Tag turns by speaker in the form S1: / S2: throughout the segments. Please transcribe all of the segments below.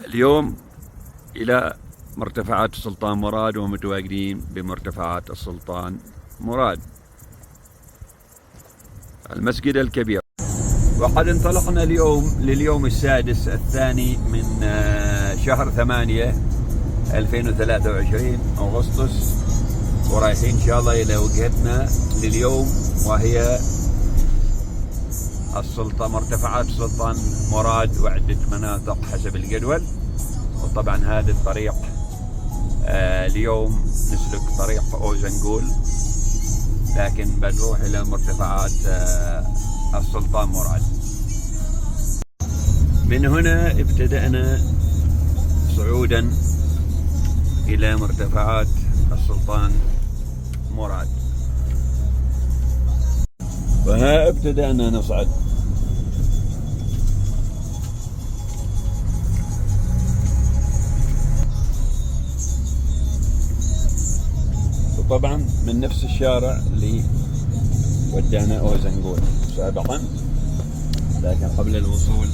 S1: اليوم إلى مرتفعات السلطان مراد، ومتواجدين بمرتفعات السلطان مراد المسجد الكبير. وقد انطلقنا اليوم لليوم السادس الثاني من شهر 8 2023 أغسطس، ورايحين إن شاء الله إلى وجهتنا لليوم، وهي مرتفعات السلطان مراد وعدة مناطق حسب الجدول. وطبعا هذا الطريق اليوم نسلك طريق أوزنقول، لكن بنروح إلى مرتفعات السلطان مراد. من هنا ابتدأنا صعودا إلى مرتفعات السلطان مراد، وها ابتدأنا نصعد. وطبعا من نفس الشارع اللي ودانا أوزنقول سابقا، لكن قبل الوصول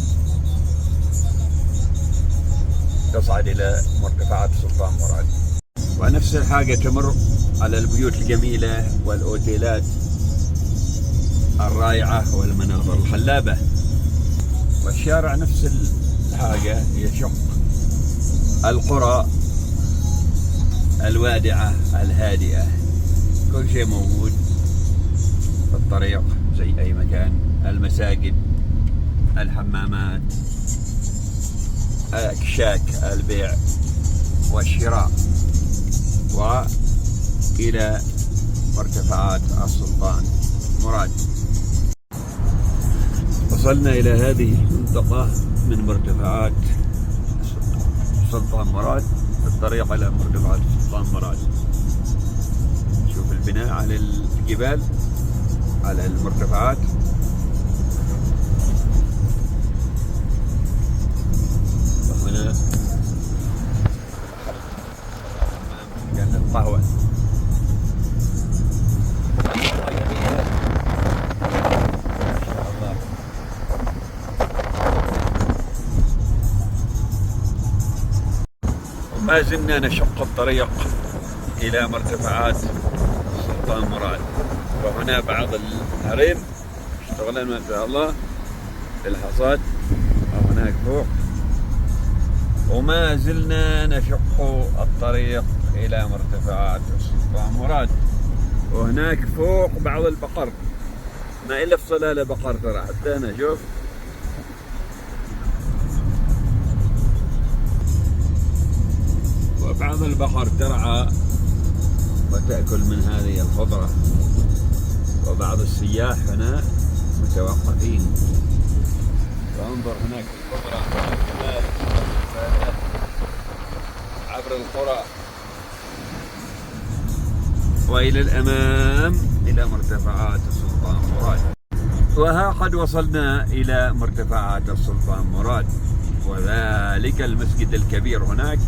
S1: تصعد إلى مرتفعات السلطان مراد. ونفس الحاجة تمر على البيوت الجميلة والأوتيلات الرائعة والمناظر الخلابة، والشارع نفس الحاجة يشق القرى الوادعة الهادئة. كل شيء موجود في الطريق زي أي مكان، المساجد، الحمامات، أكشاك البيع والشراء. وإلى مرتفعات السلطان مراد. وصلنا إلى هذه المنطقة من مرتفعات السلطان مراد، الطريق إلى مرتفعات السلطان مراد. شوف البناء على الجبال على المرتفعات. وهنا مكان القهوة. ما زلنا نشق الطريق إلى مرتفعات السلطان مراد، وهنا بعض الهرم اشتغلنا ما شاء الله في الحصاد، وهناك فوق. وما زلنا نشق الطريق إلى مرتفعات السلطان مراد، وهناك فوق بعض البقر، ما إلا في صلالة بقر ترى، حتى أنا شوف. وبعض البقر ترعى وتأكل من هذه الخضرة، وبعض السياح هنا متوقفين. وانظر هناك الخضرة والجمال عبر القرى وإلى الأمام إلى مرتفعات السلطان مراد. وها قد وصلنا إلى مرتفعات السلطان مراد، وذلك المسجد الكبير. هناك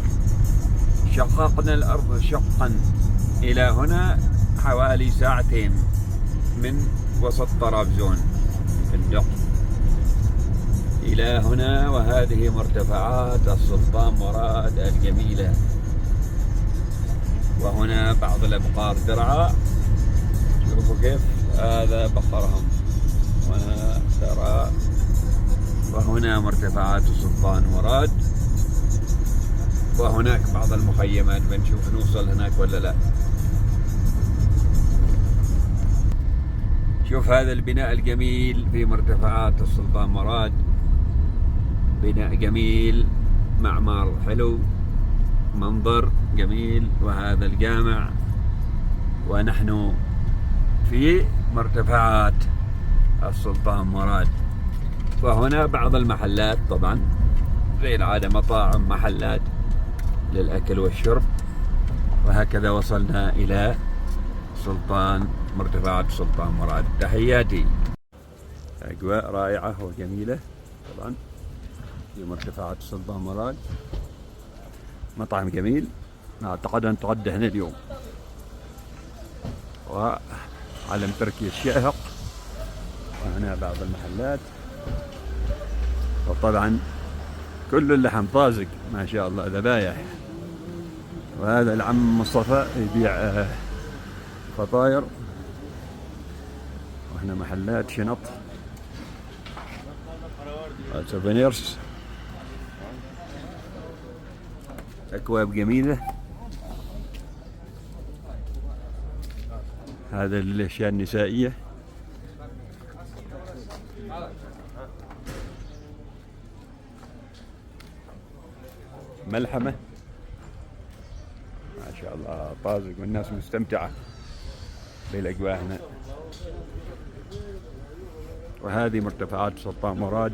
S1: شققنا الأرض شقا إلى هنا حوالي ساعتين من وسط طرابزون في الدق إلى هنا. وهذه مرتفعات السلطان مراد الجميلة. وهنا بعض الأبقار ترعى، شوفوا كيف هذا بقرهم، وهنا ترى. وهنا مرتفعات السلطان مراد، وهناك بعض المخيمات، بنشوف نوصل هناك ولا لا. شوف هذا البناء الجميل في مرتفعات السلطان مراد، بناء جميل، معمار حلو، منظر جميل. وهذا الجامع، ونحن في مرتفعات السلطان مراد. وهنا بعض المحلات طبعا زي العادة، مطاعم، محلات للأكل والشرب. وهكذا وصلنا إلى مرتفعات السلطان مراد. تحياتي. أجواء رائعة وجميلة طبعا في مرتفعات السلطان مراد. مطعم جميل، أعتقد أن تغدى هنا اليوم. وعلم تركيا الشاهق، وهنا بعض المحلات. وطبعا كل اللحم طازج ما شاء الله ذبايح. وهذا العم مصطفى يبيع فطاير، وهنا محلات شنط سوفينيرز، أكواب جميلة. هذا الأشياء النسائية، ملحمة ما شاء الله طازج، والناس مستمتعة بالأجواء هنا. وهذه مرتفعات سلطان مراد،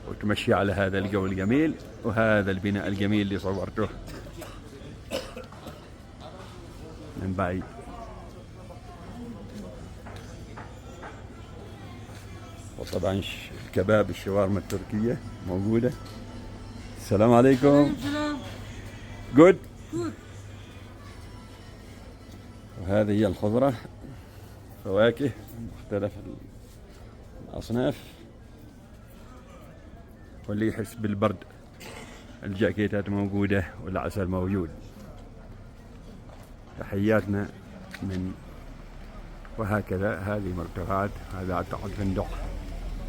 S1: وتمشي على هذا الجو الجميل وهذا البناء الجميل اللي صورته من بعيد. وطبعا الكباب الشاورما التركية موجودة. السلام عليكم. جود. وهذه هي الخضرة، فواكه مختلف الأصناف. واللي يحس بالبرد الجاكيتات موجودة والعسل موجود. تحياتنا من وهكذا. هذه مرتفعات، هذا أعتقد فندق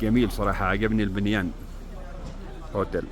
S1: جميل صراحة، عجبني البنيان، هوتيل.